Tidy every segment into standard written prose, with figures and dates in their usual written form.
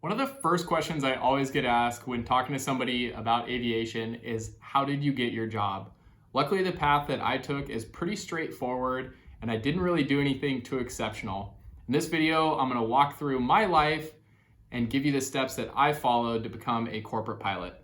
One of the first questions I always get asked when talking to somebody about aviation is, how did you get your job? Luckily, the path that I took is pretty straightforward and I didn't really do anything too exceptional. In this video, I'm going to walk through my life and give you the steps that I followed to become a corporate pilot.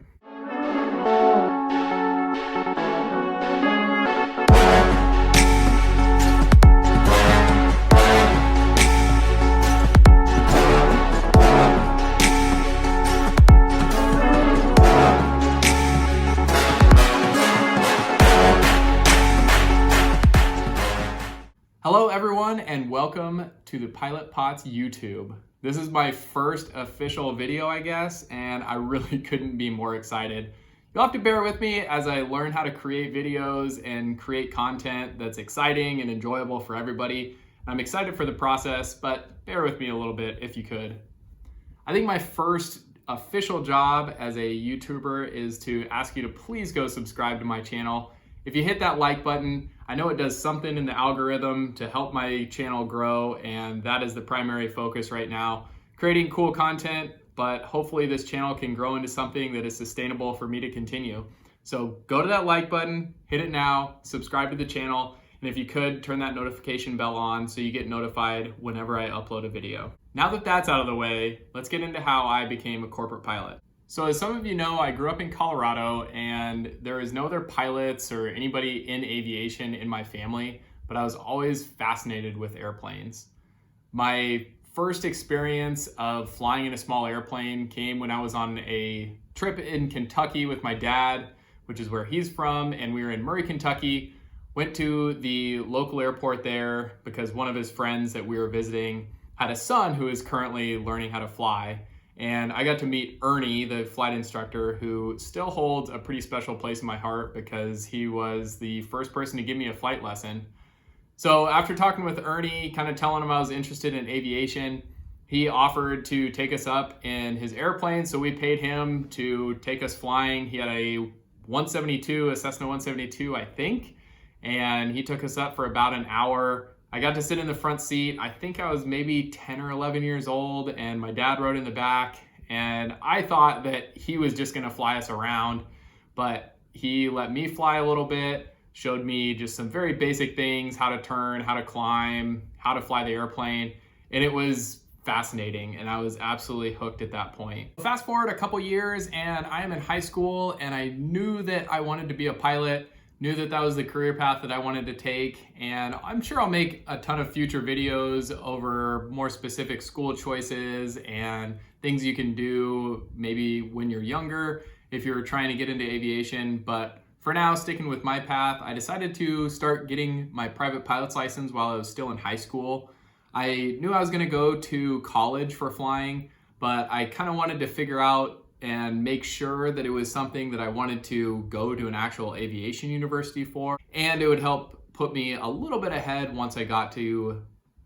Hello everyone and welcome to the Pilot Pots YouTube. This is my first official video, I guess, and I really couldn't be more excited. You'll have to bear with me as I learn how to create videos and create content that's exciting and enjoyable for everybody. I'm excited for the process, but bear with me a little bit if you could. I think my first official job as a YouTuber is to ask you to please go subscribe to my channel. If you hit that like button, I know it does something in the algorithm to help my channel grow, and that is the primary focus right now. Creating cool content, but hopefully this channel can grow into something that is sustainable for me to continue. So go to that like button, hit it now, subscribe to the channel, and if you could, turn that notification bell on so you get notified whenever I upload a video. Now that that's out of the way, let's get into how I became a corporate pilot. So as some of you know, I grew up in Colorado and there is no other pilots or anybody in aviation in my family, but I was always fascinated with airplanes. My first experience of flying in a small airplane came when I was on a trip in Kentucky with my dad, which is where he's from, and we were in Murray, Kentucky. Went to the local airport there because one of his friends that we were visiting had a son who is currently learning how to fly. And I got to meet Ernie, the flight instructor, who still holds a pretty special place in my heart because he was the first person to give me a flight lesson. So after talking with Ernie, kind of telling him I was interested in aviation, he offered to take us up in his airplane. So we paid him to take us flying. He had a 172, a Cessna 172, I think. And he took us up for about an hour. I got to sit in the front seat. I think I was maybe 10 or 11 years old, and my dad rode in the back. And I thought that he was just gonna fly us around, but he let me fly a little bit, showed me just some very basic things, how to turn, how to climb, how to fly the airplane. And it was fascinating, and I was absolutely hooked at that point. Fast forward a couple years, and I am in high school, and I knew that I wanted to be a pilot. Knew that that was the career path that I wanted to take, and I'm sure I'll make a ton of future videos over more specific school choices and things you can do maybe when you're younger if you're trying to get into aviation. But for now, sticking with my path, I decided to start getting my private pilot's license while I was still in high school. I knew I was going to go to college for flying, but I kind of wanted to figure out and make sure that it was something that I wanted to go to an actual aviation university for, and it would help put me a little bit ahead once I got to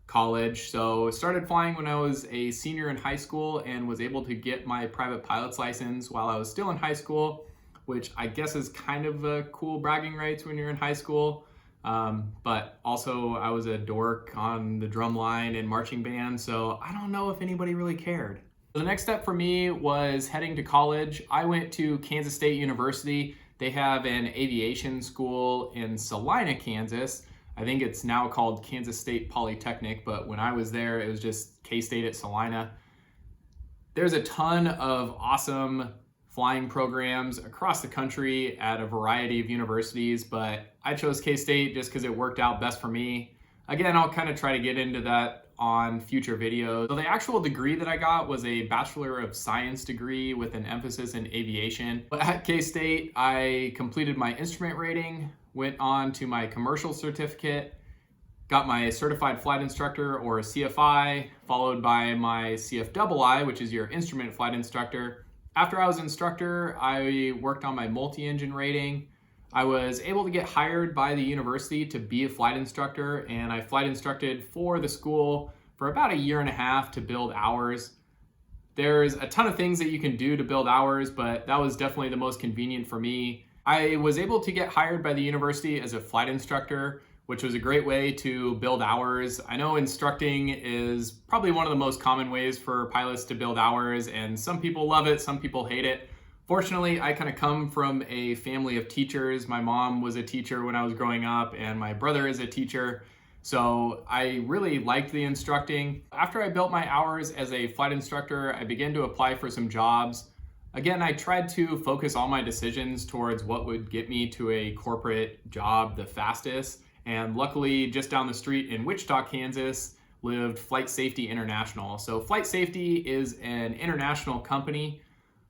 college. So started flying when I was a senior in high school and was able to get my private pilot's license while I was still in high school, which I guess is kind of a cool bragging rights when you're in high school. But also I was a dork on the drum line and marching band, so I don't know if anybody really cared. The next step for me was heading to college. I went to Kansas State University. They have an aviation school in Salina, Kansas. I think it's now called Kansas State Polytechnic, but when I was there, it was just K-State at Salina. There's a ton of awesome flying programs across the country at a variety of universities, but I chose K-State just because it worked out best for me. Again, I'll kind of try to get into that on future videos. So the actual degree that I got was a Bachelor of Science degree with an emphasis in aviation. But at K-State, I completed my instrument rating, went on to my commercial certificate, got my certified flight instructor or CFI, followed by my CFII, which is your instrument flight instructor. After I was instructor, I worked on my multi-engine rating. I was able to get hired by the university to be a flight instructor, and I flight instructed for the school for about a year and a half to build hours. There's a ton of things that you can do to build hours, but that was definitely the most convenient for me. I was able to get hired by the university as a flight instructor which was a great way to build hours. I know instructing is probably one of the most common ways for pilots to build hours, and some people love it, some people hate it. Fortunately, I kind of come from a family of teachers. My mom was a teacher when I was growing up, and my brother is a teacher. So I really liked the instructing. After I built my hours as a flight instructor, I began to apply for some jobs. Again, I tried to focus all my decisions towards what would get me to a corporate job the fastest. And luckily, just down the street in Wichita, Kansas, lived FlightSafety International. So FlightSafety is an international company,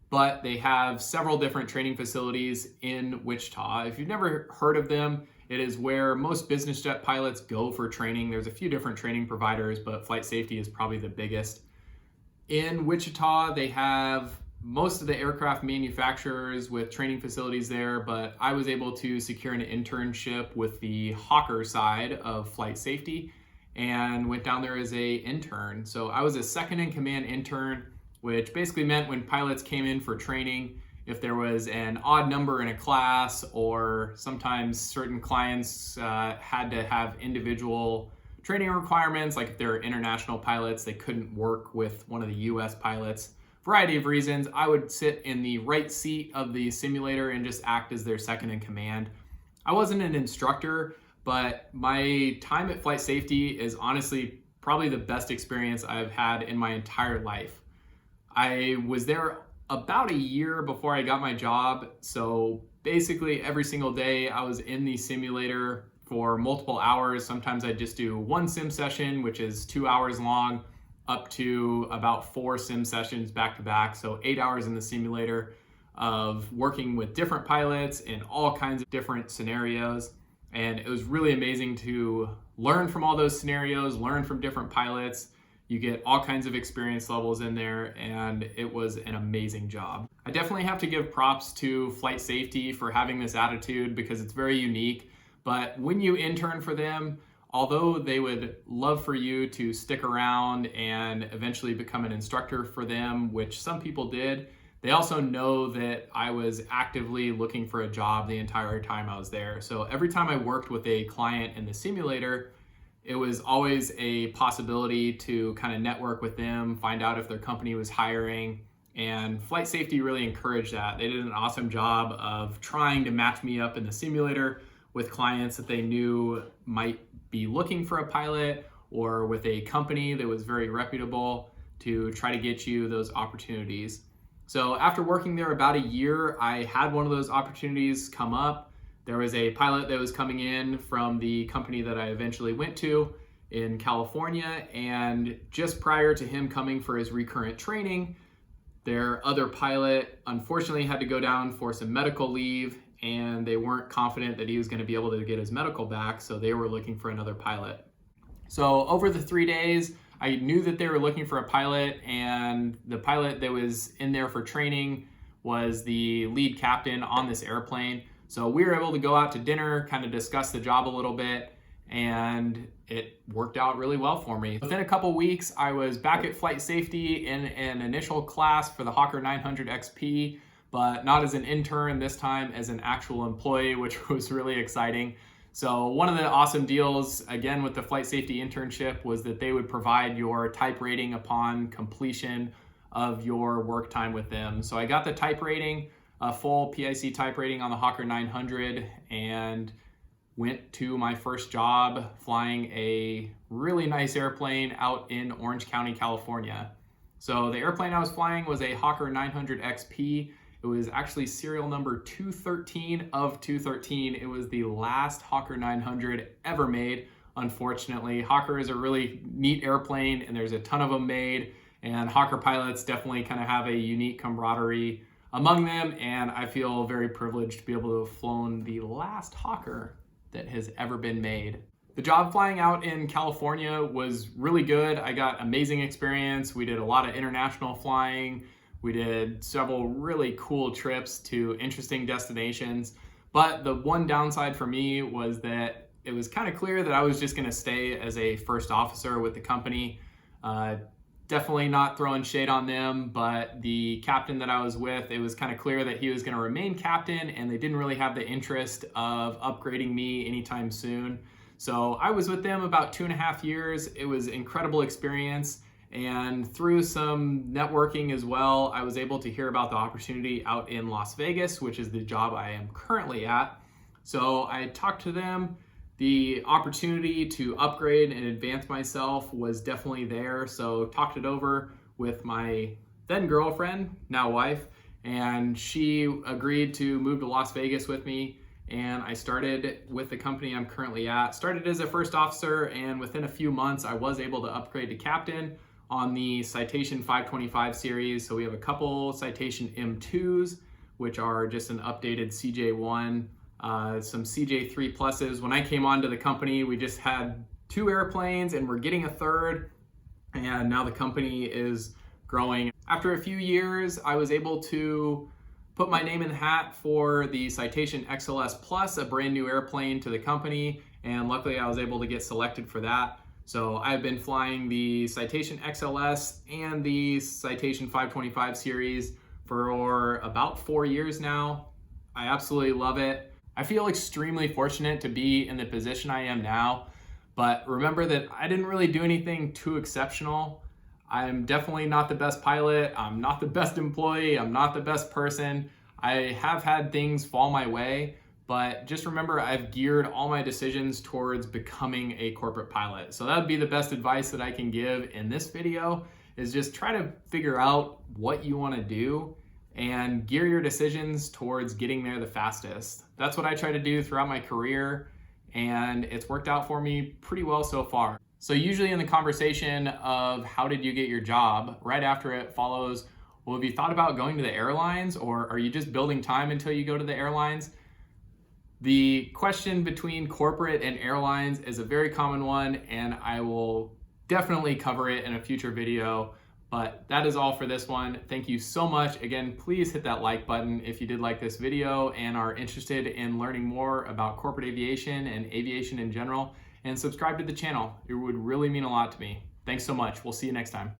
but they have several different training facilities in Wichita. If you've never heard of them, it is where most business jet pilots go for training. There's a few different training providers, but FlightSafety is probably the biggest. In Wichita, they have most of the aircraft manufacturers with training facilities there, but I was able to secure an internship with the Hawker side of FlightSafety and went down there as an intern. So I was a second in command intern, which basically meant when pilots came in for training, if there was an odd number in a class, or sometimes certain clients had to have individual training requirements, like if they're international pilots, they couldn't work with one of the US pilots. Variety of reasons, I would sit in the right seat of the simulator and just act as their second in command. I wasn't an instructor, but my time at FlightSafety is honestly probably the best experience I've had in my entire life. I was there about a year before I got my job, so basically every single day I was in the simulator for multiple hours. Sometimes I'd just do one sim session, which is 2 hours long, up to about 4 sim sessions back to back, so 8 hours in the simulator of working with different pilots in all kinds of different scenarios. And it was really amazing to learn from all those scenarios, learn from different pilots. You get all kinds of experience levels in there, and it was an amazing job. I definitely have to give props to FlightSafety for having this attitude because it's very unique. But when you intern for them, although they would love for you to stick around and eventually become an instructor for them, which some people did, they also know that I was actively looking for a job the entire time I was there. So every time I worked with a client in the simulator, it was always a possibility to kind of network with them, find out if their company was hiring, and FlightSafety really encouraged that. They did an awesome job of trying to match me up in the simulator with clients that they knew might be looking for a pilot, or with a company that was very reputable to try to get you those opportunities. So after working there about a year, I had one of those opportunities come up. There was a pilot that was coming in from the company that I eventually went to in California, and just prior to him coming for his recurrent training, their other pilot unfortunately had to go down for some medical leave, and they weren't confident that he was going to be able to get his medical back, so they were looking for another pilot. So over the 3 days, I knew that they were looking for a pilot, and the pilot that was in there for training was the lead captain on this airplane. So we were able to go out to dinner, kind of discuss the job a little bit, and it worked out really well for me. Within a couple weeks, I was back at FlightSafety in an initial class for the Hawker 900 XP, but not as an intern, this time as an actual employee, which was really exciting. So one of the awesome deals, again, with the FlightSafety internship was that they would provide your type rating upon completion of your work time with them. So I got the type rating, a full PIC type rating on the Hawker 900, and went to my first job flying a really nice airplane out in Orange County, California. So the airplane I was flying was a Hawker 900 XP. It was actually serial number 213 of 213. It was the last Hawker 900 ever made, unfortunately. Hawker is a really neat airplane, and there's a ton of them made, and Hawker pilots definitely kind of have a unique camaraderie among them, and I feel very privileged to be able to have flown the last Hawker that has ever been made. The job flying out in California was really good. I got amazing experience. We did a lot of international flying. We did several really cool trips to interesting destinations. But the one downside for me was that it was kind of clear that I was just going to stay as a first officer with the company. Definitely not throwing shade on them, but the captain that I was with, it was kind of clear that he was going to remain captain, and they didn't really have the interest of upgrading me anytime soon. So I was with them about 2.5 years. It was an incredible experience. And through some networking as well, I was able to hear about the opportunity out in Las Vegas, which is the job I am currently at. So I talked to them. The opportunity to upgrade and advance myself was definitely there. So talked it over with my then girlfriend, now wife, and she agreed to move to Las Vegas with me. And I started with the company I'm currently at. Started as a first officer, and within a few months, I was able to upgrade to captain on the Citation 525 series. So we have a couple Citation M2s, which are just an updated CJ1, some CJ3 pluses. When I came onto the company, we just had 2 airplanes and we're getting a 3rd. And now the company is growing. After a few years, I was able to put my name in the hat for the Citation XLS Plus, a brand new airplane to the company. And luckily I was able to get selected for that. So I've been flying the Citation XLS and the Citation 525 series for about 4 years now. I absolutely love it. I feel extremely fortunate to be in the position I am now, but remember that I didn't really do anything too exceptional. I'm definitely not the best pilot. I'm not the best employee. I'm not the best person. I have had things fall my way, but just remember I've geared all my decisions towards becoming a corporate pilot. So that would be the best advice that I can give in this video, is just try to figure out what you want to do and gear your decisions towards getting there the fastest. That's what I try to do throughout my career, and it's worked out for me pretty well so far. So usually in the conversation of how did you get your job, right after it follows, well, have you thought about going to the airlines, or are you just building time until you go to the airlines? The question between corporate and airlines is a very common one, and I will definitely cover it in a future video. But that is all for this one. Thank you so much. Again, please hit that like button if you did like this video and are interested in learning more about corporate aviation and aviation in general, and subscribe to the channel. It would really mean a lot to me. Thanks so much. We'll see you next time.